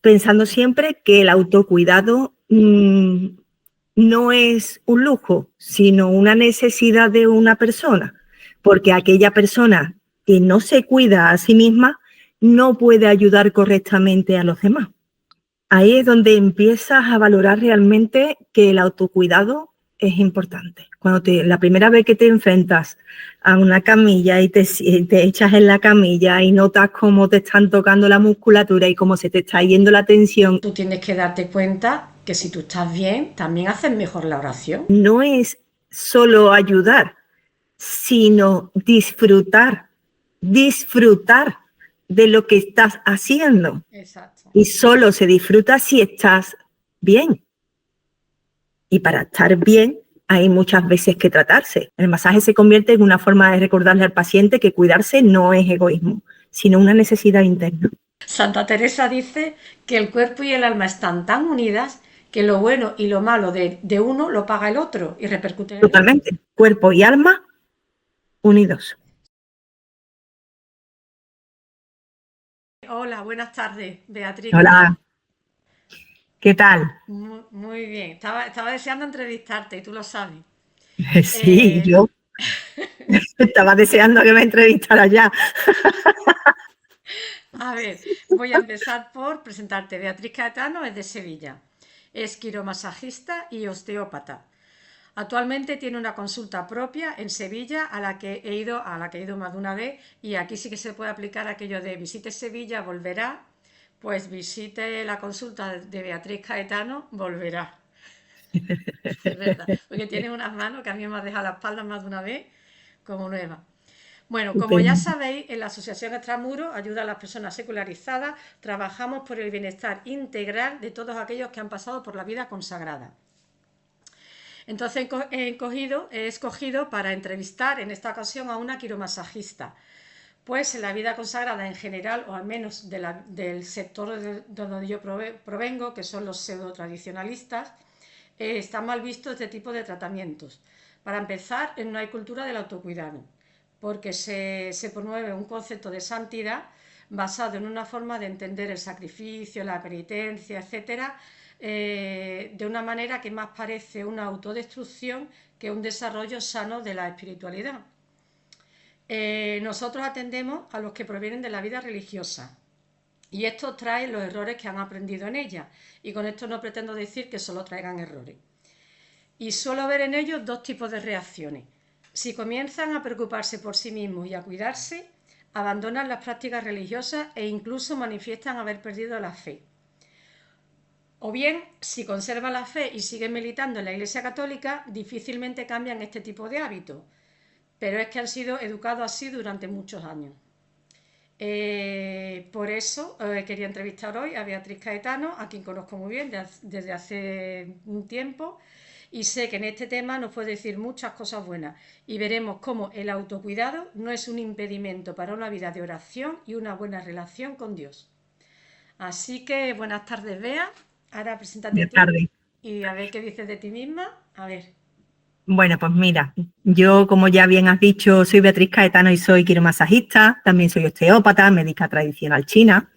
pensando siempre que el autocuidado no es un lujo, sino una necesidad de una persona, porque aquella persona que no se cuida a sí misma no puede ayudar correctamente a los demás. Ahí es donde empiezas a valorar realmente que el autocuidado es importante. Cuando la primera vez que te enfrentas a una camilla y te echas en la camilla y notas cómo te están tocando la musculatura y cómo se te está yendo la tensión. Tú tienes que darte cuenta que si tú estás bien, también haces mejor la oración. No es solo ayudar, sino disfrutar de lo que estás haciendo. Exacto. Y solo se disfruta si estás bien. Y para estar bien hay muchas veces que tratarse. El masaje se convierte en una forma de recordarle al paciente que cuidarse no es egoísmo, sino una necesidad interna. Santa Teresa dice que el cuerpo y el alma están tan unidas que lo bueno y lo malo de uno lo paga el otro y repercute en el otro. Totalmente. Cuerpo y alma unidos. Hola, buenas tardes, Beatriz. Hola. ¿Qué tal? Muy bien. Estaba deseando entrevistarte y tú lo sabes. Sí, yo estaba deseando que me entrevistara ya. A ver, voy a empezar por presentarte. Beatriz Caetano es de Sevilla. Es quiromasajista y osteópata. Actualmente tiene una consulta propia en Sevilla a la que he ido más de una vez, y aquí sí que se puede aplicar aquello de visite Sevilla, volverá. Pues visite la consulta de Beatriz Caetano, volverá. Es verdad, porque tiene unas manos que a mí me ha dejado la espalda más de una vez como nueva. Bueno, como ya sabéis, en la Asociación Extramuros, Ayuda a las Personas Secularizadas, trabajamos por el bienestar integral de todos aquellos que han pasado por la vida consagrada. Entonces he escogido para entrevistar en esta ocasión a una quiromasajista, pues en la vida consagrada en general, o al menos del sector de donde yo provengo, que son los pseudo-tradicionalistas, está mal visto este tipo de tratamientos. Para empezar, no hay cultura del autocuidado, porque se promueve un concepto de santidad basado en una forma de entender el sacrificio, la penitencia, etcétera, de una manera que más parece una autodestrucción que un desarrollo sano de la espiritualidad. Nosotros atendemos a los que provienen de la vida religiosa, y estos traen los errores que han aprendido en ella, y con esto no pretendo decir que solo traigan errores. Y suelo ver en ellos dos tipos de reacciones. Si comienzan a preocuparse por sí mismos y a cuidarse, abandonan las prácticas religiosas e incluso manifiestan haber perdido la fe. O bien, si conservan la fe y siguen militando en la Iglesia Católica, difícilmente cambian este tipo de hábitos, pero es que han sido educados así durante muchos años. Por eso quería entrevistar hoy a Beatriz Caetano, a quien conozco muy bien desde hace un tiempo, y sé que en este tema nos puede decir muchas cosas buenas, y veremos cómo el autocuidado no es un impedimento para una vida de oración y una buena relación con Dios. Así que buenas tardes, Bea. Ahora preséntate Buenas tú tardes. y a ver qué dices de ti misma. A ver. Bueno, pues mira, yo, como ya bien has dicho, soy Beatriz Caetano y soy quiromasajista, también soy osteópata, médica tradicional china,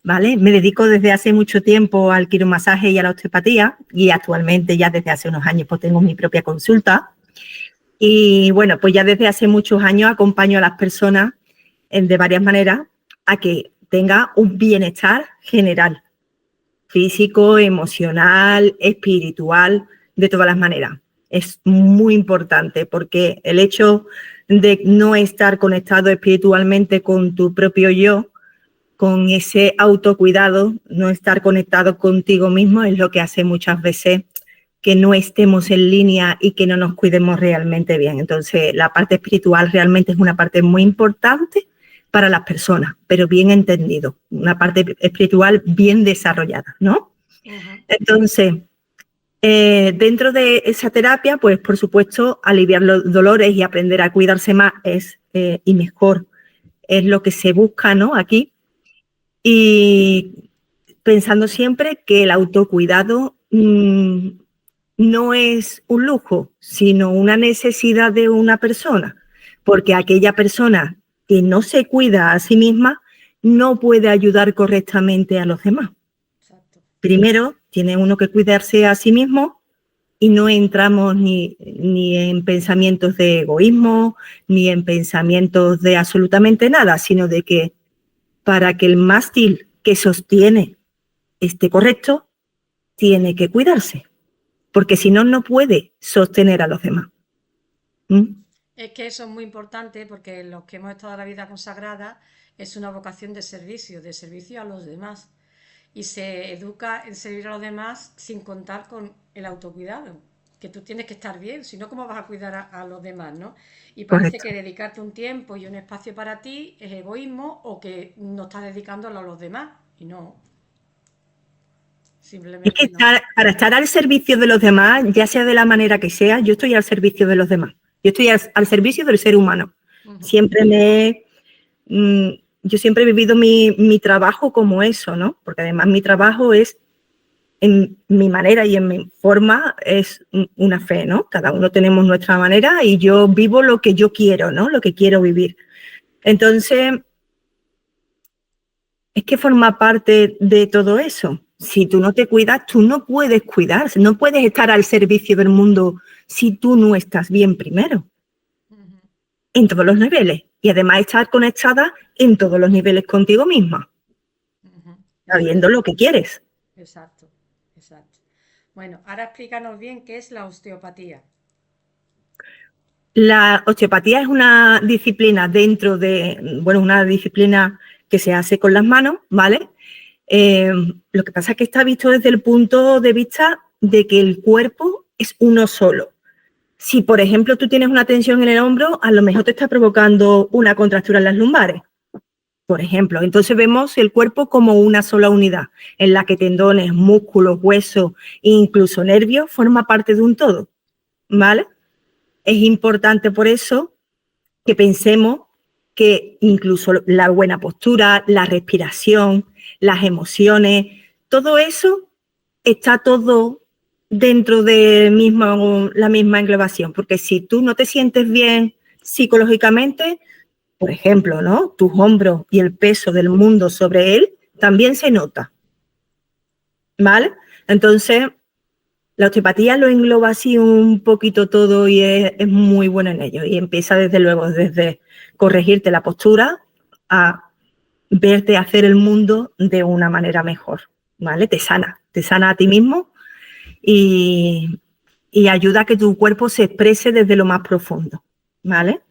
¿vale? Me dedico desde hace mucho tiempo al quiromasaje y a la osteopatía, y actualmente ya desde hace unos años pues tengo mi propia consulta. Y bueno, pues ya desde hace muchos años acompaño a las personas de varias maneras a que tenga un bienestar general, físico, emocional, espiritual, de todas las maneras. Es muy importante porque el hecho de no estar conectado espiritualmente con tu propio yo, con ese autocuidado, no estar conectado contigo mismo, es lo que hace muchas veces que no estemos en línea y que no nos cuidemos realmente bien. Entonces, la parte espiritual realmente es una parte muy importante para las personas, pero bien entendido, una parte espiritual bien desarrollada, ¿no? Entonces, dentro de esa terapia, pues por supuesto, aliviar los dolores y aprender a cuidarse más y mejor es lo que se busca, ¿no? Aquí. Y pensando siempre que el autocuidado no es un lujo, sino una necesidad de una persona, porque aquella persona que no se cuida a sí misma no puede ayudar correctamente a los demás. primero tiene uno que cuidarse a sí mismo y no entramos ni en pensamientos de egoísmo, ni en pensamientos de absolutamente nada, sino de que para que el mástil que sostiene esté correcto, tiene que cuidarse, porque si no, no puede sostener a los demás. ¿Mm? Es que eso es muy importante porque los que hemos estado en la vida consagrada es una vocación de servicio a los demás. Y se educa en servir a los demás sin contar con el autocuidado, que tú tienes que estar bien, si no, ¿cómo vas a cuidar a los demás, no? Y parece Correcto. que dedicarte un tiempo y un espacio para ti es egoísmo o que no estás dedicándolo a los demás. Y no, Es que simplemente no. para estar al servicio de los demás, ya sea de la manera que sea, yo estoy al servicio de los demás. Yo estoy al servicio del ser humano. Ujú. Siempre yo siempre he vivido mi trabajo como eso, ¿no? Porque además mi trabajo es, en mi manera y en mi forma, es una fe, ¿no? Cada uno tenemos nuestra manera y yo vivo lo que yo quiero, ¿no? Lo que quiero vivir. Entonces, es que forma parte de todo eso. Si tú no te cuidas, tú no puedes cuidarse, no puedes estar al servicio del mundo si tú no estás bien primero, Ujú. en todos los niveles. Y además estar conectada en todos los niveles contigo misma, Ujú. sabiendo lo que quieres. Exacto, exacto. Bueno, ahora explícanos bien qué es la osteopatía. La osteopatía es una disciplina dentro de, bueno, una disciplina que se hace con las manos, ¿vale? Lo que pasa es que está visto desde el punto de vista de que el cuerpo es uno solo. Si, por ejemplo, tú tienes una tensión en el hombro, a lo mejor te está provocando una contractura en las lumbares, por ejemplo. Entonces vemos el cuerpo como una sola unidad, en la que tendones, músculos, huesos e incluso nervios forman parte de un todo, ¿vale? Es importante por eso que pensemos que incluso la buena postura, la respiración, las emociones, todo eso está todo dentro de la misma englobación, porque si tú no te sientes bien psicológicamente, por ejemplo, ¿no? Tus hombros y el peso del mundo sobre él también se nota, ¿vale? Entonces, la osteopatía lo engloba así un poquito todo y es muy buena en ello. Y empieza desde luego desde corregirte la postura a verte hacer el mundo de una manera mejor, ¿vale? Te sana a ti mismo y, y ayuda a que tu cuerpo se exprese desde lo más profundo, ¿vale?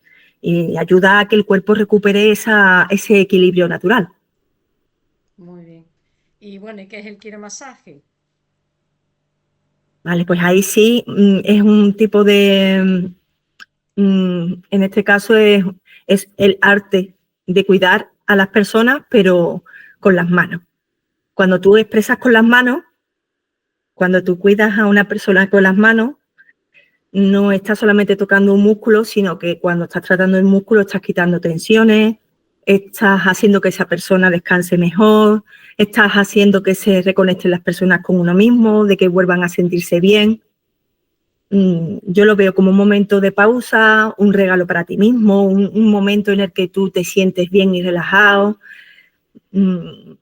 Y ayuda a que el cuerpo recupere ese equilibrio natural. Muy bien. Y bueno, ¿y qué es el quiromasaje? Vale, pues ahí sí es un tipo de, en este caso es el arte de cuidar a las personas, pero con las manos. Cuando tú expresas con las manos, cuando tú cuidas a una persona con las manos, no estás solamente tocando un músculo, sino que cuando estás tratando el músculo estás quitando tensiones, estás haciendo que esa persona descanse mejor, estás haciendo que se reconecten las personas con uno mismo, de que vuelvan a sentirse bien. Yo lo veo como un momento de pausa, un regalo para ti mismo, un momento en el que tú te sientes bien y relajado. Mm,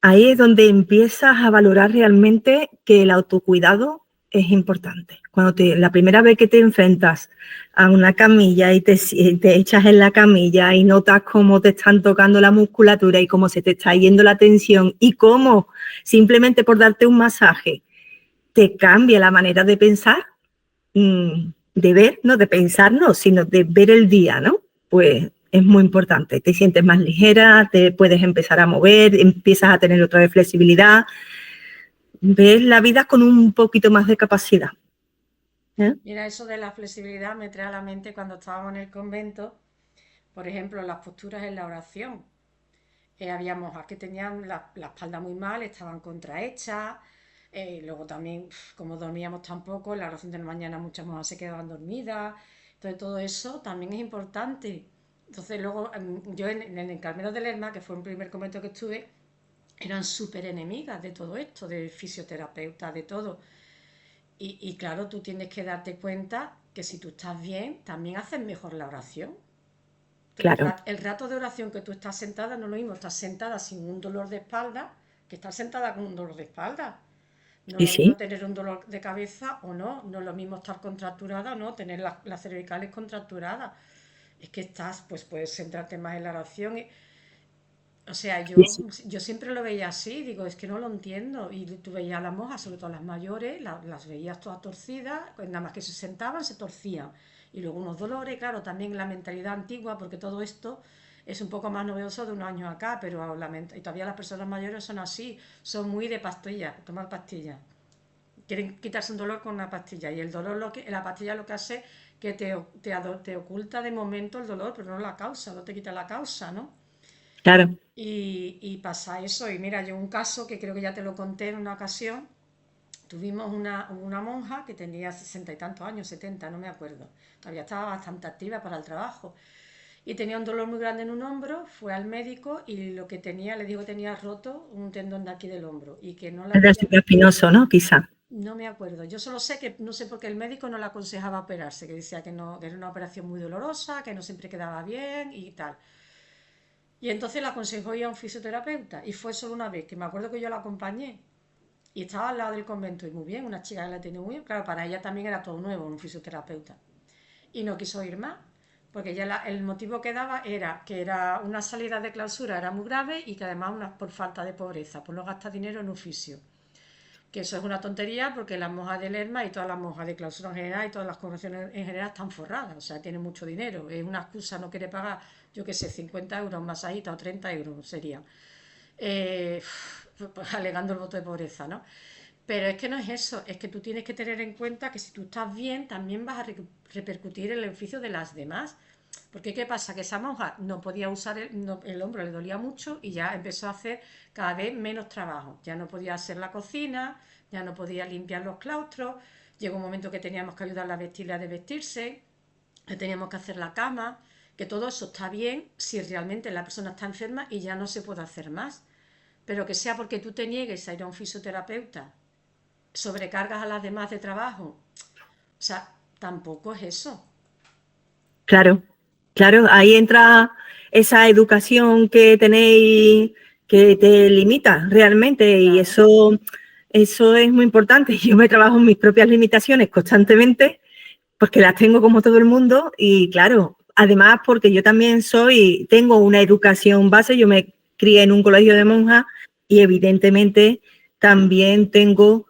Ahí es donde empiezas a valorar realmente que el autocuidado es importante. La primera vez que te enfrentas a una camilla y te echas en la camilla y notas cómo te están tocando la musculatura y cómo se te está yendo la tensión y cómo simplemente por darte un masaje te cambia la manera de pensar, de ver, no de pensar, no, sino de ver el día, ¿no? Pues es muy importante. Te sientes más ligera, te puedes empezar a mover, empiezas a tener otra vez flexibilidad, ves la vida con un poquito más de capacidad. ¿Eh? Mira, eso de la flexibilidad me trae a la mente cuando estábamos en el convento, por ejemplo, las posturas en la oración. Había monjas que tenían la espalda muy mal, estaban contrahechas, luego también, como dormíamos tan poco, en la oración de la mañana muchas monjas se quedaban dormidas, entonces todo eso también es importante. Entonces luego yo en el Carmelo de Lerma, que fue un primer convento que estuve, eran súper enemigas de todo esto, de fisioterapeutas, de todo. Y claro, tú tienes que darte cuenta que si tú estás bien, también haces mejor la oración. Claro, El rato de oración que tú estás sentada no es lo mismo, estás sentada sin un dolor de espalda que estar sentada con un dolor de espalda. No Sí, es lo mismo sí, tener un dolor de cabeza o no. No es lo mismo estar contracturada o no, tener las cervicales contracturadas. Es que estás, pues puedes centrarte más en la oración. O sea, sí, sí. yo siempre lo veía así, digo, es que no lo entiendo. Y tú veías a las monjas, sobre todo las mayores, las veías todas torcidas, pues nada más que se sentaban, se torcían. Y luego unos dolores, claro, también la mentalidad antigua, porque todo esto es un poco más novedoso de unos años acá, pero y todavía las personas mayores son así, son muy de pastillas, tomar pastillas. Quieren quitarse un dolor con una pastilla. Y el dolor, la pastilla lo que hace que te oculta de momento el dolor, pero no la causa, no te quita la causa, ¿no? Claro. Y pasa eso. Y mira, yo un caso que creo que ya te lo conté en una ocasión. Tuvimos una monja que tenía 60 y tantos años, 70, no me acuerdo. Todavía estaba bastante activa para el trabajo. Y tenía un dolor muy grande en un hombro, fue al médico y lo que tenía, le dijo que tenía roto un tendón de aquí del hombro y que no le Es del podía. supraespinoso, ¿no? Quizá. No me acuerdo. Yo solo sé que no sé por qué el médico no le aconsejaba operarse, que decía que no, que era una operación muy dolorosa, que no siempre quedaba bien y tal. Y entonces le aconsejó ir a un fisioterapeuta y fue solo una vez, que me acuerdo que yo la acompañé y estaba al lado del convento y muy bien, una chica que la tenía muy bien, claro, para ella también era todo nuevo, un fisioterapeuta. Y no quiso ir más, porque ya el motivo que daba era que era una salida de clausura, era muy grave y que además por falta de pobreza, por no gastar dinero en un fisio. Que eso es una tontería porque las monjas de Lerma y todas las monjas de clausura en general y todas las congregaciones en general están forradas, o sea, tienen mucho dinero. Es una excusa, no quiere pagar, yo qué sé, 50 euros un masajista o 30 euros sería, eh, alegando el voto de pobreza, ¿no? Pero es que no es eso, es que tú tienes que tener en cuenta que si tú estás bien, también vas a repercutir en el beneficio de las demás. Porque ¿qué pasa? Que esa monja no podía usar el hombro, le dolía mucho y ya empezó a hacer cada vez menos trabajo. Ya no podía hacer la cocina, ya no podía limpiar los claustros. Llegó un momento que teníamos que ayudarla a vestirla de vestirse, que teníamos que hacer la cama, que todo eso está bien si realmente la persona está enferma y ya no se puede hacer más. Pero que sea porque tú te niegues a ir a un fisioterapeuta, sobrecargas a las demás de trabajo. O sea, tampoco es eso. Claro, claro, ahí entra esa educación que tenéis que te limita realmente y Claro, eso es muy importante. Yo me trabajo en mis propias limitaciones constantemente porque las tengo como todo el mundo y claro, además porque yo también tengo una educación base, yo me crié en un colegio de monjas y evidentemente también tengo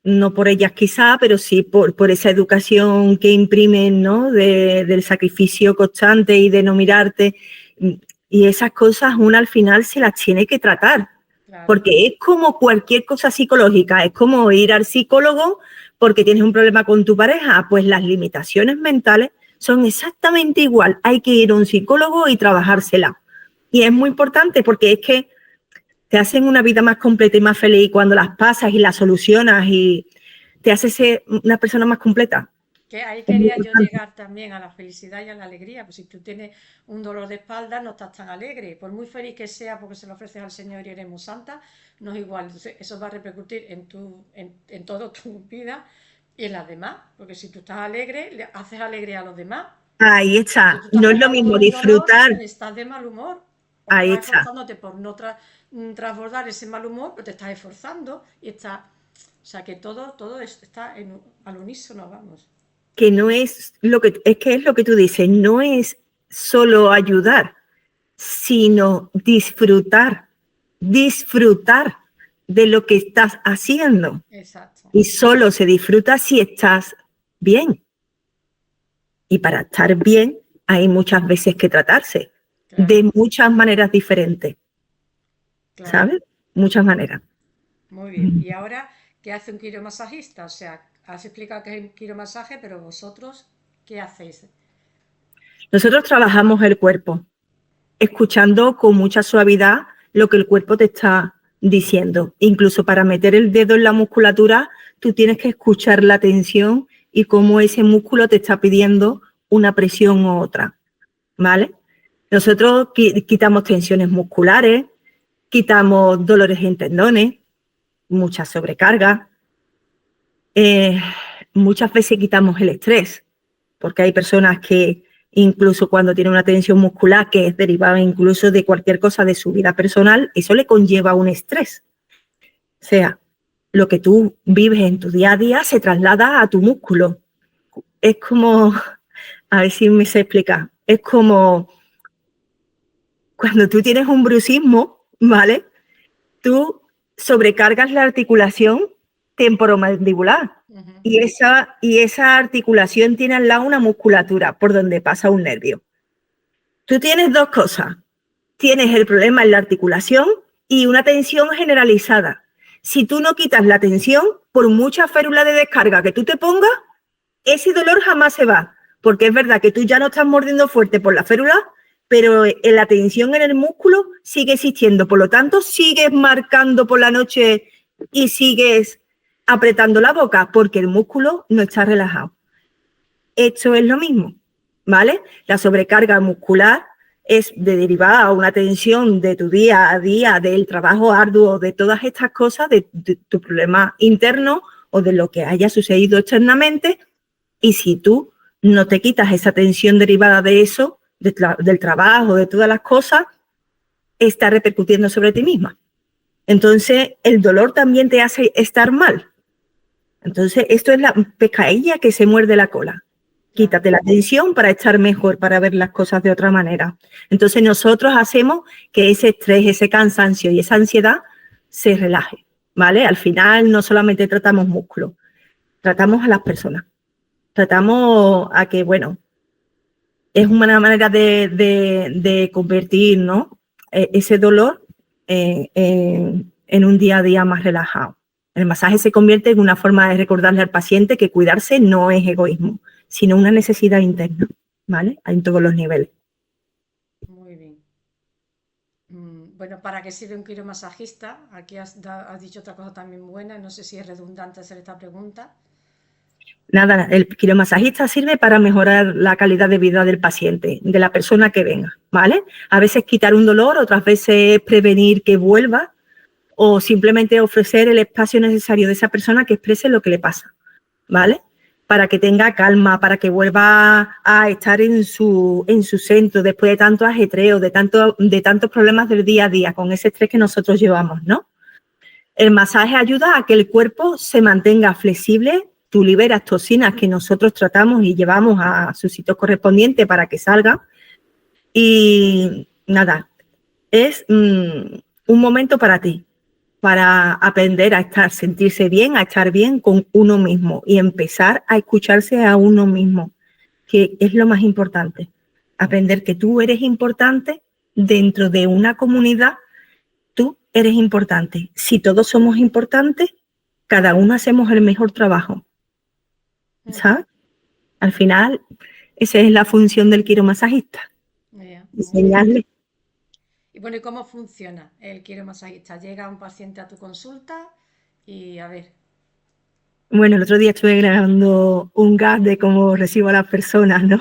no por ellas quizá, pero sí por esa educación que imprimen, ¿no? Del sacrificio constante y de no mirarte. Y esas cosas uno al final se las tiene que tratar, claro, porque es como cualquier cosa psicológica, es como ir al psicólogo porque tienes un problema con tu pareja, pues las limitaciones mentales son exactamente igual. Hay que ir a un psicólogo y trabajársela. Y es muy importante porque es que te hacen una vida más completa y más feliz cuando las pasas y las solucionas y te hace ser una persona más completa. que ahí Es muy quería yo importante. llegar también a la felicidad y a la alegría. Pues si tú tienes un dolor de espalda, no estás tan alegre. Por muy feliz que sea porque se lo ofreces al Señor y eres muy santa, no es igual. Entonces, eso va a repercutir en toda tu vida y en las demás. Porque si tú estás alegre, le haces alegre a los demás. Ahí Si está. tú estás No es lo cargando con mismo un dolor, disfrutar. estás de mal humor. O Ahí estás está. esforzándote por no transbordar ese mal humor, pero te estás esforzando y está. O sea que todo está al unísono, vamos. Que no es lo que es lo que tú dices, no es solo ayudar, sino disfrutar de lo que estás haciendo. Exacto. Y solo se disfruta si estás bien. Y para estar bien hay muchas veces que tratarse Claro, de muchas maneras diferentes, claro. ¿sabes? Muchas maneras. Muy bien. ¿Y ahora qué hace un quiromasajista? O sea, has explicado que es un quiromasaje, pero vosotros, ¿qué hacéis? Nosotros trabajamos el cuerpo, escuchando con mucha suavidad lo que el cuerpo te está diciendo. Incluso para meter el dedo en la musculatura, tú tienes que escuchar la tensión y cómo ese músculo te está pidiendo una presión u otra, ¿vale? Nosotros quitamos tensiones musculares, quitamos dolores en tendones, mucha sobrecarga. Eh, Muchas veces quitamos el estrés, porque hay personas que incluso cuando tienen una tensión muscular que es derivada incluso de cualquier cosa de su vida personal, eso le conlleva un estrés. sea, lo que tú vives en tu día a día se traslada a tu músculo. Es como, a ver si me sé explicar, es como cuando tú tienes un bruxismo, ¿vale? Tú sobrecargas la articulación temporomandibular y esa articulación tiene al lado una musculatura por donde pasa un nervio. Tú tienes dos cosas. Tienes el problema en la articulación y una tensión generalizada. Si tú no quitas la tensión, por mucha férula de descarga que tú te pongas, ese dolor jamás se va. Porque es verdad que tú ya no estás mordiendo fuerte por la férula, pero la tensión en el músculo sigue existiendo. Por lo tanto, sigues marcando por la noche y sigues apretando la boca porque el músculo no está relajado. Esto es lo mismo, ¿vale? La sobrecarga muscular es derivada a una tensión de tu día a día, del trabajo arduo, de todas estas cosas, de tu problema interno o de lo que haya sucedido externamente. Y si tú no te quitas esa tensión derivada de eso, del trabajo, de todas las cosas, está repercutiendo sobre ti misma. Entonces, el dolor también te hace estar mal. Entonces, esto es la pescadilla que se muerde la cola. Quítate la tensión para estar mejor, para ver las cosas de otra manera. Entonces, nosotros hacemos que ese estrés, ese cansancio y esa ansiedad se relaje, ¿vale? Al final, no solamente tratamos músculo, tratamos a las personas. Tratamos a que, bueno, es una manera de convertir, ¿no? Ese dolor en un día a día más relajado. El masaje se convierte en una forma de recordarle al paciente que cuidarse no es egoísmo, sino una necesidad interna, ¿vale? En todos los niveles. Muy bien. Bueno, ¿para qué sirve un quiromasajista? Aquí has dicho otra cosa también buena, no sé si es redundante hacer esta pregunta. Nada, el quiromasajista sirve para mejorar la calidad de vida del paciente, de la persona que venga, ¿vale? A veces quitar un dolor, otras veces prevenir que vuelva o simplemente ofrecer el espacio necesario de esa persona que exprese lo que le pasa, ¿vale? Para que tenga calma, para que vuelva a estar en su centro después de tanto ajetreo, de tantos problemas del día a día, con ese estrés que nosotros llevamos, ¿no? El masaje ayuda a que el cuerpo se mantenga flexible. Tú liberas toxinas que nosotros tratamos y llevamos a su sitio correspondiente para que salga. Y nada, es un momento para ti, para aprender a sentirse bien, a estar bien con uno mismo y empezar a escucharse a uno mismo, que es lo más importante. Aprender que tú eres importante dentro de una comunidad. Tú eres importante. Si todos somos importantes, cada uno hacemos el mejor trabajo. ¿Sabes? Al final, esa es la función del quiromasajista. Enseñarle. Y bueno, ¿y cómo funciona el quiromasajista? Llega un paciente a tu consulta y a ver. Bueno, el otro día estuve grabando un gag de cómo recibo a las personas, ¿no?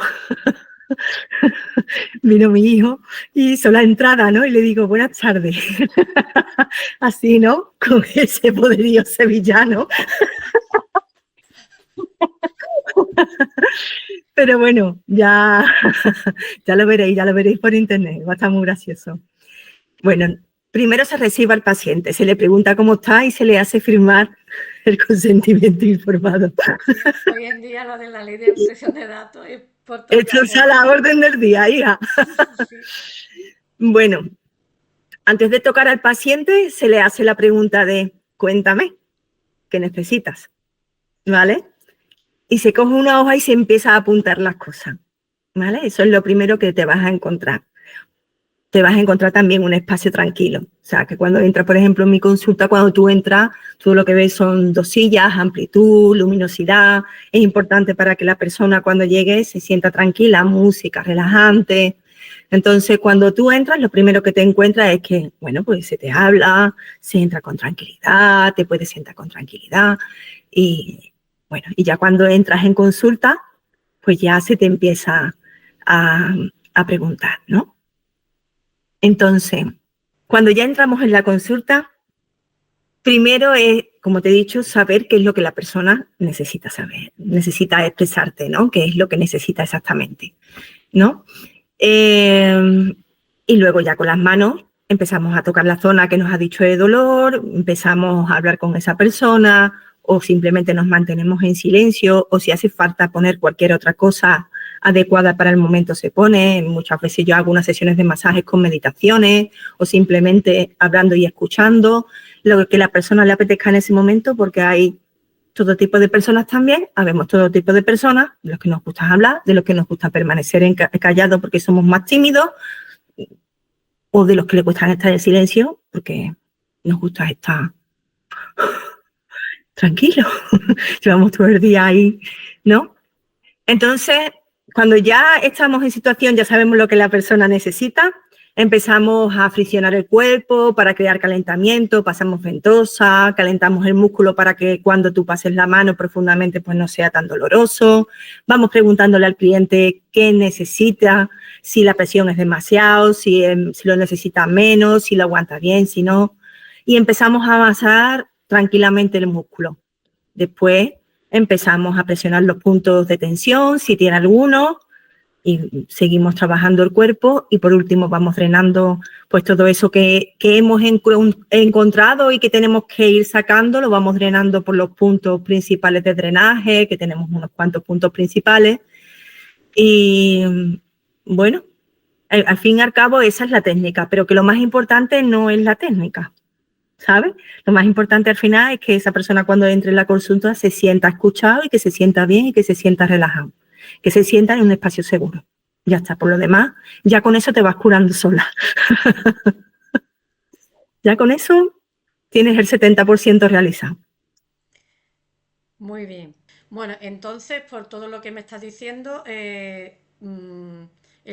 Vino mi hijo y hizo la entrada, ¿no? Y le digo, buenas tardes. Así, ¿no? Con ese poderío sevillano. Pero bueno, ya lo veréis por internet, va a estar muy gracioso. Bueno, primero se recibe al paciente, se le pregunta cómo está y se le hace firmar el consentimiento informado. Hoy en día lo de la ley de protección de datos es por todo. Esto es a la orden del día, hija. Sí. Bueno, antes de tocar al paciente se le hace la pregunta de cuéntame, ¿qué necesitas? ¿Vale? Y se coge una hoja y se empieza a apuntar las cosas, ¿vale? Eso es lo primero que te vas a encontrar. Te vas a encontrar también un espacio tranquilo. O sea, que cuando entras, por ejemplo, en mi consulta, cuando tú entras, tú lo que ves son 2 sillas, amplitud, luminosidad. Es importante para que la persona cuando llegue se sienta tranquila, música relajante. Entonces, cuando tú entras, lo primero que te encuentras es que, bueno, pues se te habla, se entra con tranquilidad, te puedes sentar con tranquilidad y... Bueno, y ya cuando entras en consulta, pues ya se te empieza a preguntar, ¿no? Entonces, cuando ya entramos en la consulta, primero es, como te he dicho, saber qué es lo que la persona necesita saber, necesita expresarte, ¿no? Qué es lo que necesita exactamente, ¿no? Y luego ya con las manos empezamos a tocar la zona que nos ha dicho de dolor, empezamos a hablar con esa persona o simplemente nos mantenemos en silencio o si hace falta poner cualquier otra cosa adecuada para el momento se pone. Muchas veces yo hago unas sesiones de masajes con meditaciones o simplemente hablando y escuchando lo que la persona le apetezca en ese momento, porque hay todo tipo de personas también, habemos todo tipo de personas, de los que nos gusta hablar, de los que nos gusta permanecer callados porque somos más tímidos, o de los que les cuesta estar en silencio porque nos gusta estar tranquilos. Llevamos todo el día ahí, ¿no? Entonces, cuando ya estamos en situación, ya sabemos lo que la persona necesita, empezamos a friccionar el cuerpo para crear calentamiento, pasamos ventosa, calentamos el músculo para que cuando tú pases la mano profundamente pues no sea tan doloroso. Vamos preguntándole al cliente qué necesita, si la presión es demasiado, si lo necesita menos, si lo aguanta bien, si no. Y empezamos a amasar tranquilamente el músculo. Después empezamos a presionar los puntos de tensión, si tiene alguno, y seguimos trabajando el cuerpo y por último vamos drenando pues todo eso que hemos encontrado y que tenemos que ir sacando, lo vamos drenando por los puntos principales de drenaje, que tenemos unos cuantos puntos principales y bueno, al fin y al cabo esa es la técnica, pero que lo más importante no es la técnica, ¿sabes? Lo más importante al final es que esa persona cuando entre en la consulta se sienta escuchado y que se sienta bien y que se sienta relajado, que se sienta en un espacio seguro. Ya está, por lo demás, ya con eso te vas curando sola. Ya con eso tienes el 70% realizado. Muy bien. Bueno, entonces, por todo lo que me estás diciendo, el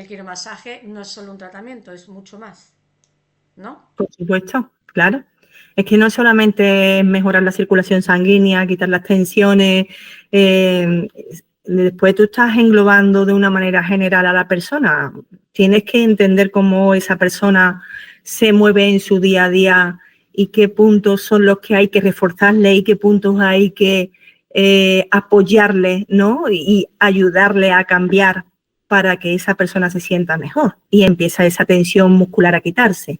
quiromasaje no es solo un tratamiento, es mucho más, ¿no? Por supuesto, claro. Es que no solamente es mejorar la circulación sanguínea, quitar las tensiones, después tú estás englobando de una manera general a la persona. Tienes que entender cómo esa persona se mueve en su día a día y qué puntos son los que hay que reforzarle y qué puntos hay que apoyarle, ¿no? Y ayudarle a cambiar para que esa persona se sienta mejor y empieza esa tensión muscular a quitarse.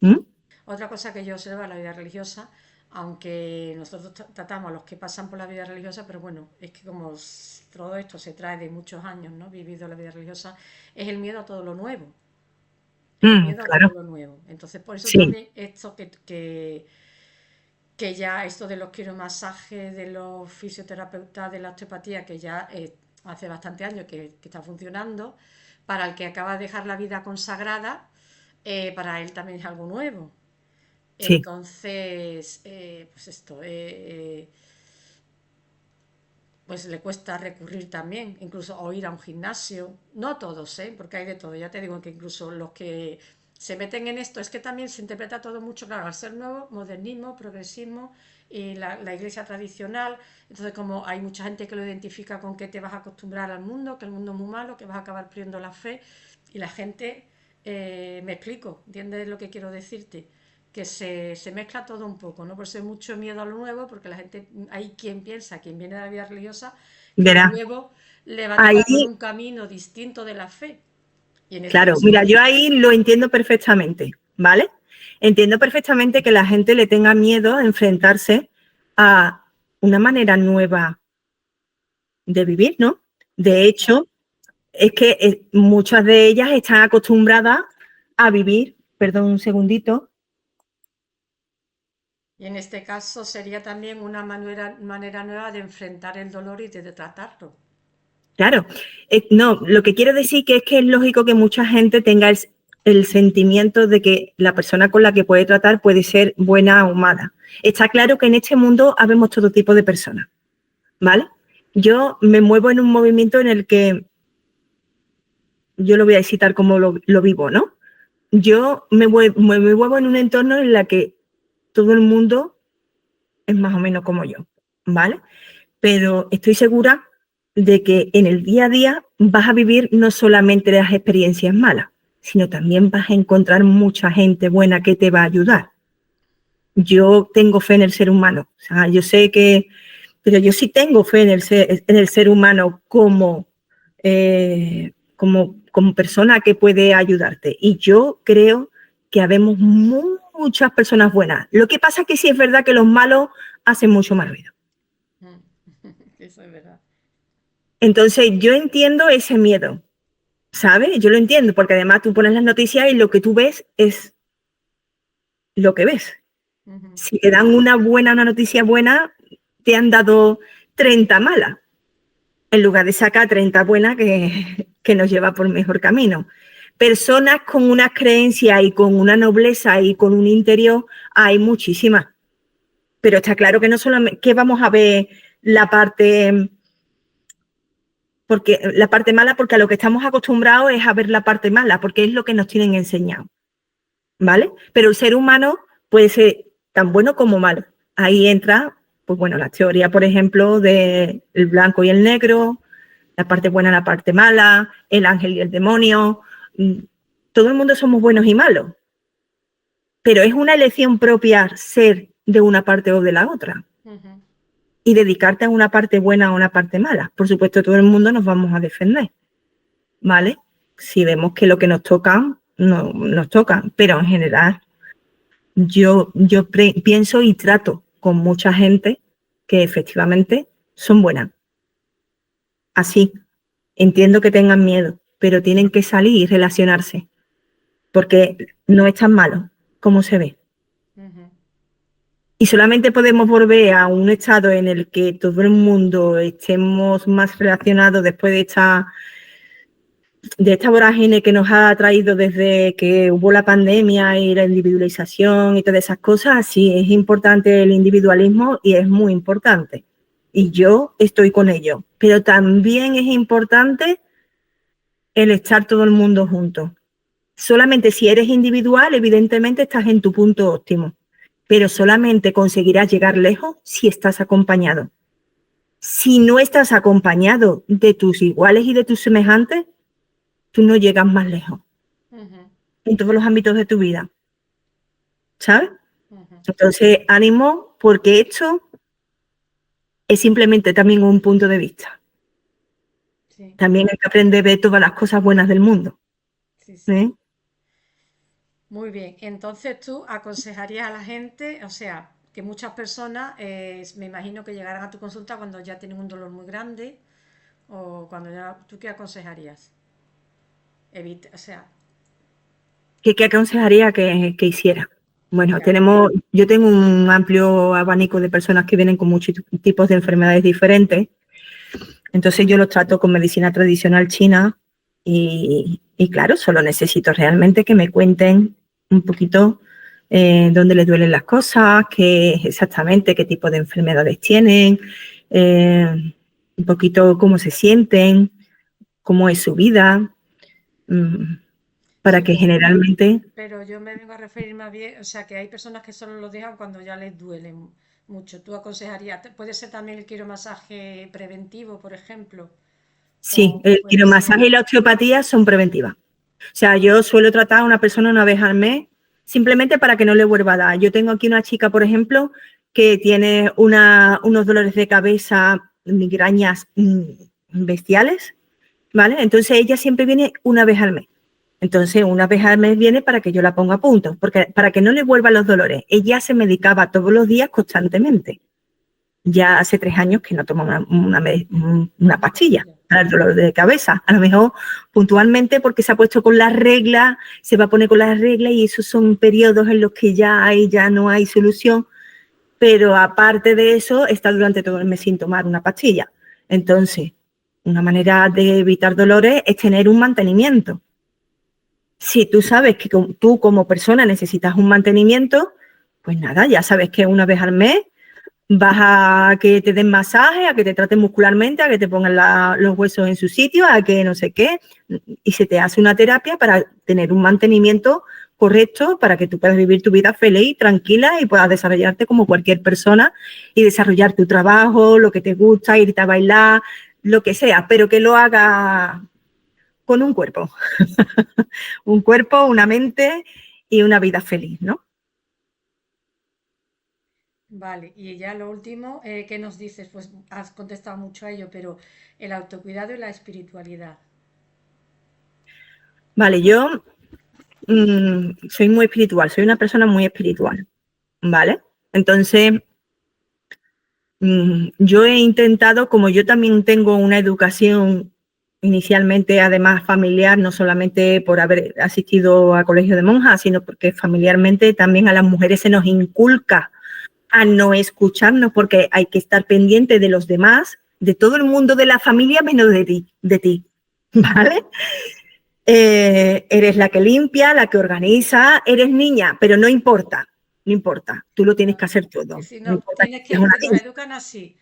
¿Mm? Otra cosa que yo observo en la vida religiosa, aunque nosotros tratamos a los que pasan por la vida religiosa, pero bueno, es que como todo esto se trae de muchos años, ¿no? Vivido la vida religiosa, es el miedo a todo lo nuevo. El miedo a Claro. todo lo nuevo. Entonces, por eso Sí. también esto que ya esto de los quiromasajes, de los fisioterapeutas, de la osteopatía, que ya hace bastante años que está funcionando, para el que acaba de dejar la vida consagrada, para él también es algo nuevo. Sí. Entonces, pues esto, pues le cuesta recurrir también, incluso o ir a un gimnasio. No todos, porque hay de todo. Ya te digo que incluso los que se meten en esto, es que también se interpreta todo mucho, claro, al ser nuevo, modernismo, progresismo y la iglesia tradicional. Entonces, como hay mucha gente que lo identifica con que te vas a acostumbrar al mundo, que el mundo es muy malo, que vas a acabar perdiendo la fe, y la gente, me explico, ¿entiendes lo que quiero decirte? Que se mezcla todo un poco, ¿no? Por eso hay mucho miedo a lo nuevo, porque la gente, hay quien piensa, quien viene de la vida religiosa, que lo Verá, nuevo le va a ahí, tocar por un camino distinto de la fe. Y en este claro, caso, mira, yo ahí lo entiendo perfectamente, ¿vale? Entiendo perfectamente que la gente le tenga miedo a enfrentarse a una manera nueva de vivir, ¿no? De hecho, es que muchas de ellas están acostumbradas a vivir, perdón un segundito. y en este caso sería también una manera nueva de enfrentar el dolor y de tratarlo. Claro, no, lo que quiero decir que es lógico que mucha gente tenga el sentimiento de que la persona con la que puede tratar puede ser buena o mala. Está claro que en este mundo habemos todo tipo de personas, ¿vale? Yo me muevo en un movimiento en el que yo lo voy a citar como lo vivo, ¿no? Yo me muevo en un entorno en el que todo el mundo es más o menos como yo, ¿vale? Pero estoy segura de que en el día a día vas a vivir no solamente las experiencias malas, sino también vas a encontrar mucha gente buena que te va a ayudar. Yo tengo fe en el ser humano, o sea, yo sé que, pero yo sí tengo fe en el ser humano como persona que puede ayudarte. Y yo creo que habemos muchas personas buenas. Lo que pasa es que sí es verdad que los malos hacen mucho más ruido. Eso es verdad. Entonces, yo entiendo ese miedo, ¿sabes? Yo lo entiendo, porque además tú pones las noticias y lo que tú ves es lo que ves. Si te dan una noticia buena, te han dado 30 malas, en lugar de sacar 30 buenas que nos lleva por mejor camino. Personas con unas creencias y con una nobleza y con un interior hay muchísimas. Pero está claro que no solamente que vamos a ver la parte mala, porque a lo que estamos acostumbrados es a ver la parte mala, porque es lo que nos tienen enseñado, ¿vale? Pero el ser humano puede ser tan bueno como malo. Ahí entra, pues bueno, la teoría, por ejemplo, del blanco y el negro, la parte buena y la parte mala, el ángel y el demonio. Todo el mundo somos buenos y malos, pero es una elección propia ser de una parte o de la otra. Y dedicarte a una parte buena o a una parte mala. Por supuesto, todo el mundo nos vamos a defender, ¿vale? Si vemos que lo que nos toca, no nos toca, pero en general yo pienso y trato con mucha gente que efectivamente son buenas. Así, entiendo que tengan miedo, pero tienen que salir y relacionarse, porque no es tan malo como se ve. Y solamente podemos volver a un estado en el que todo el mundo estemos más relacionados después de esta vorágine que nos ha traído desde que hubo la pandemia y la individualización y todas esas cosas. Sí, es importante el individualismo y es muy importante. Y yo estoy con ello. Pero también es importante el estar todo el mundo juntos. Solamente si eres individual, evidentemente estás en tu punto óptimo, pero solamente conseguirás llegar lejos si estás acompañado. Si no estás acompañado de tus iguales y de tus semejantes, tú no llegas más lejos en todos los ámbitos de tu vida, ¿sabes? Entonces, ánimo, porque esto es simplemente también un punto de vista. Sí. También hay que aprender a ver todas las cosas buenas del mundo. Sí, sí. ¿Eh? Muy bien, entonces tú aconsejarías a la gente, o sea, que muchas personas, me imagino que llegarán a tu consulta cuando ya tienen un dolor muy grande o cuando ya, ¿tú qué aconsejarías? O sea, ¿Qué aconsejaría que hiciera? Bueno, claro. yo tengo un amplio abanico de personas que vienen con muchos tipos de enfermedades diferentes. Entonces yo los trato con medicina tradicional china y claro, solo necesito realmente que me cuenten un poquito dónde les duelen las cosas, qué exactamente qué tipo de enfermedades tienen, un poquito cómo se sienten, cómo es su vida, para Sí, que generalmente... pero yo me vengo a referir más bien, o sea, que hay personas que solo lo dejan cuando ya les duele mucho. ¿Tú aconsejarías? ¿Puede ser también el quiromasaje preventivo, por ejemplo? Sí, ¿O el puede ser? quiromasaje y la osteopatía son preventivas. O sea, yo suelo tratar a una persona una vez al mes simplemente para que no le vuelva a dar. Yo tengo aquí una chica, por ejemplo, que tiene unos dolores de cabeza, migrañas bestiales, ¿vale? Entonces ella siempre viene una vez al mes. Entonces, una vez al mes viene para que yo la ponga a punto, porque para que no le vuelvan los dolores. Ella se medicaba todos los días constantemente. Ya hace 3 años que no toma una Una pastilla pastilla. para el dolor de cabeza. A lo mejor puntualmente porque se ha puesto con las reglas, se va a poner con las reglas y esos son periodos en los que ya no hay solución. Pero aparte de eso, está durante todo el mes sin tomar una pastilla. Entonces, una manera de evitar dolores es tener un mantenimiento. Si tú sabes que tú como persona necesitas un mantenimiento, pues nada, ya sabes que una vez al mes vas a que te den masaje, a que te traten muscularmente, a que te pongan los huesos en su sitio, a que no sé qué, y se te hace una terapia para tener un mantenimiento correcto para que tú puedas vivir tu vida feliz, tranquila y puedas desarrollarte como cualquier persona y desarrollar tu trabajo, lo que te gusta, irte a bailar, lo que sea, pero que lo haga con un cuerpo, un cuerpo, una mente y una vida feliz, ¿no? Vale, y ya lo último, ¿qué nos dices? Pues has contestado mucho a ello, pero el autocuidado y la espiritualidad. Vale, yo soy muy espiritual, soy una persona muy espiritual, ¿vale? Entonces, yo he intentado, como yo también tengo una educación inicialmente, además familiar, no solamente por haber asistido a colegio de monjas, sino porque familiarmente también a las mujeres se nos inculca a no escucharnos, porque hay que estar pendiente de los demás, de todo el mundo de la familia, menos de ti, ¿vale? Eres la que limpia, la que organiza, eres niña, pero no importa, no importa, tú lo tienes que hacer Que todo. si No no, importa que seas una nos niña. educan así.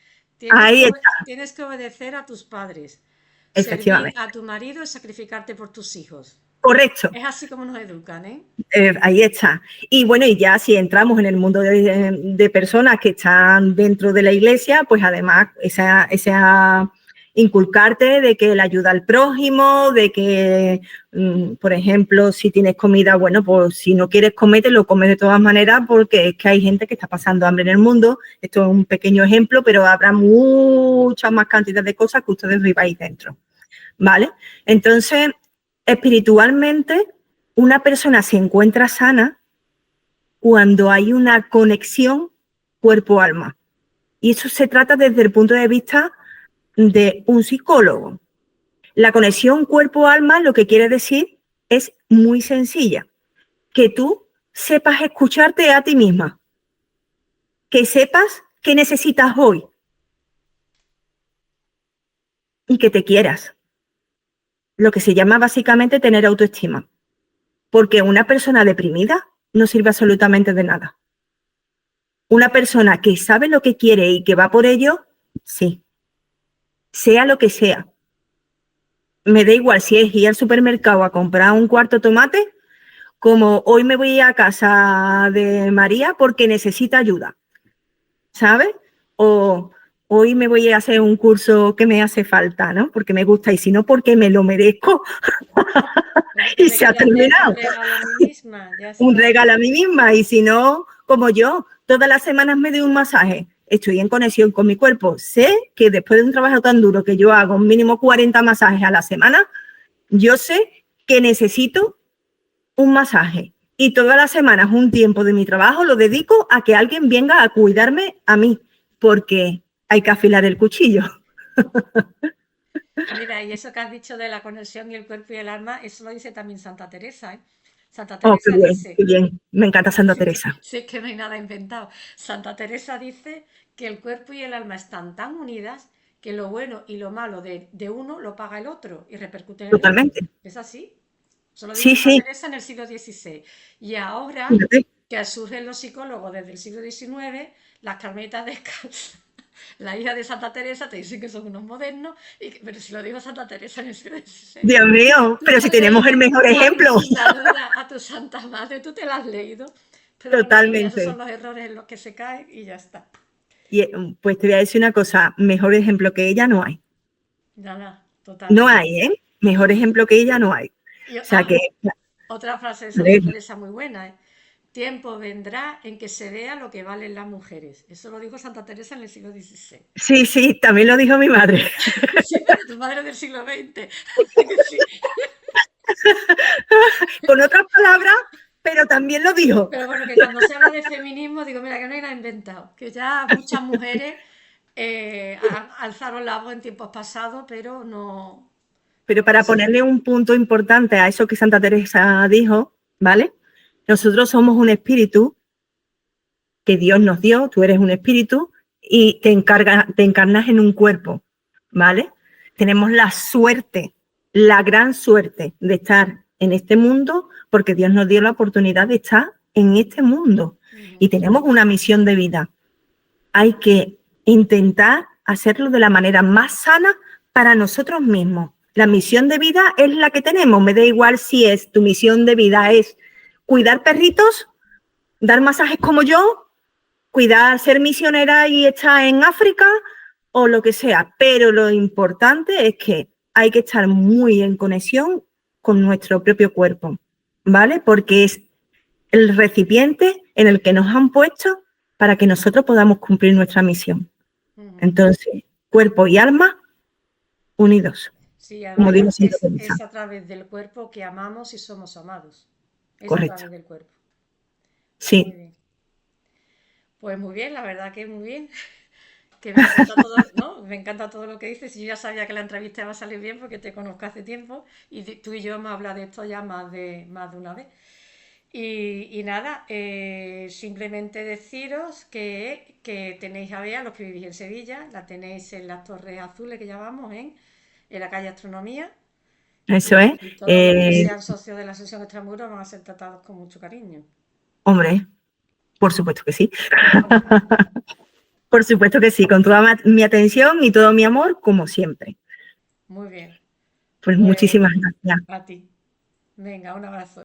Ahí está, Tienes que obedecer a tus padres. Servir efectivamente. a tu marido es sacrificarte por tus hijos. Correcto, Es así como nos educan, ¿eh? ahí está. Y bueno, y ya si entramos en el mundo de personas que están dentro de la iglesia, pues además esa inculcarte de que la ayuda al prójimo, de que, por ejemplo, si tienes comida, bueno, pues si no quieres comer, te lo comes de todas maneras, porque es que hay gente que está pasando hambre en el mundo. Esto es un pequeño ejemplo, pero habrá muchas más cantidades de cosas que ustedes viváis dentro, ¿vale? Entonces, espiritualmente, una persona se encuentra sana cuando hay una conexión cuerpo-alma. Y eso se trata desde el punto de vista de un psicólogo. La conexión cuerpo-alma lo que quiere decir es muy sencilla. Que tú sepas escucharte a ti misma. Que sepas qué necesitas hoy. Y que te quieras. Lo que se llama básicamente tener autoestima. Porque una persona deprimida no sirve absolutamente de nada. Una persona que sabe lo que quiere y que va por ello, sí. Sea lo que sea. Me da igual si es ir al supermercado a comprar un cuarto de tomate, como hoy me voy a casa de María porque necesita ayuda, ¿sabes? O hoy me voy a hacer un curso que me hace falta, ¿no? Porque me gusta y si no, porque me lo merezco Que y me se ha quiero hacer un terminado. regalo a mí misma, ya Un está. regalo a mí misma y si no, como yo, todas las semanas me doy un masaje. Estoy en conexión con mi cuerpo. Sé que después de un trabajo tan duro que yo hago, mínimo 40 masajes a la semana, yo sé que necesito un masaje. Y todas las semanas un tiempo de mi trabajo lo dedico a que alguien venga a cuidarme a mí, porque hay que afilar el cuchillo. Mira, y eso que has dicho de la conexión y el cuerpo y el alma, eso lo dice también Santa Teresa, ¿eh? Santa Oh, qué Teresa bien, qué dice, bien. Me encanta Santa Teresa. sí, es que no hay nada inventado. Santa Teresa dice que el cuerpo y el alma están tan unidas que lo bueno y lo malo de uno lo paga el otro y repercute en el otro. Totalmente. ¿Es así? Eso lo dijo Sí, Santa sí. Teresa en el siglo XVI. Y ahora Fíjate. que surgen los psicólogos desde el siglo XIX, las carmelitas descalzas, la hija de Santa Teresa, te dicen que son unos modernos, pero si lo dijo Santa Teresa en el siglo XVI. Dios mío, Tú pero te si has tenemos el leído, mejor ejemplo. saluda a tu Santa Madre, tú te la has leído. Pero bueno, mira, esos son Totalmente. los errores en los que se caen y ya está. Y pues te voy a decir una cosa, mejor ejemplo que ella no hay. Nada, No totalmente. hay, ¿eh? Mejor ejemplo que ella no hay. O Y, sea que, otra frase de a Santa ver, Teresa muy buena, ¿eh? Tiempo vendrá en que se vea lo que valen las mujeres. Eso lo dijo Santa Teresa en el siglo XVI. sí, sí, también lo dijo mi madre. Sí, pero tu madre del siglo XX. Que sí. Con otras palabras, pero también lo dijo. Pero bueno, que cuando se habla de feminismo, digo, mira, que no hay nada inventado. Que ya muchas mujeres alzaron la voz en tiempos pasados, pero no. Pero para ponerle un punto importante a eso que Santa Teresa dijo, ¿vale? Nosotros somos un espíritu que Dios nos dio, tú eres un espíritu y te encarnas en un cuerpo, ¿vale? Tenemos la suerte, la gran suerte de estar en este mundo porque Dios nos dio la oportunidad de estar en este mundo y tenemos una misión de vida. Hay que intentar hacerlo de la manera más sana para nosotros mismos. La misión de vida es la que tenemos. Me da igual si es tu misión de vida es cuidar perritos, dar masajes como yo, cuidar, ser misionera y estar en África o lo que sea. Pero lo importante es que hay que estar muy en conexión con nuestro propio cuerpo, ¿vale? Porque es el recipiente en el que nos han puesto para que nosotros podamos cumplir nuestra misión. Entonces, cuerpo y alma unidos, Sí, como además digo Santa Teresa. es a través del cuerpo que amamos y somos amados. Es a correcto. través del cuerpo. Muy Sí, bien. Pues muy bien, la verdad que muy bien. Que me encanta todo, ¿no? Me encanta todo lo que dices. Y yo ya sabía que la entrevista iba a salir bien porque te conozco hace tiempo y tú y yo hemos hablado de esto ya más de una vez. Y nada, simplemente deciros que tenéis a Bea, los que vivís en Sevilla, la tenéis en las Torres Azules que llamamos, en la calle Astronomía. eso es. Y todos los que sean socios de la sesión Extramuros van a ser tratados con mucho cariño. Hombre, por supuesto que sí. Por supuesto que sí, con toda mi atención y todo mi amor, como siempre. Muy bien. Pues Pues muchísimas gracias. a ti. Venga, un abrazo.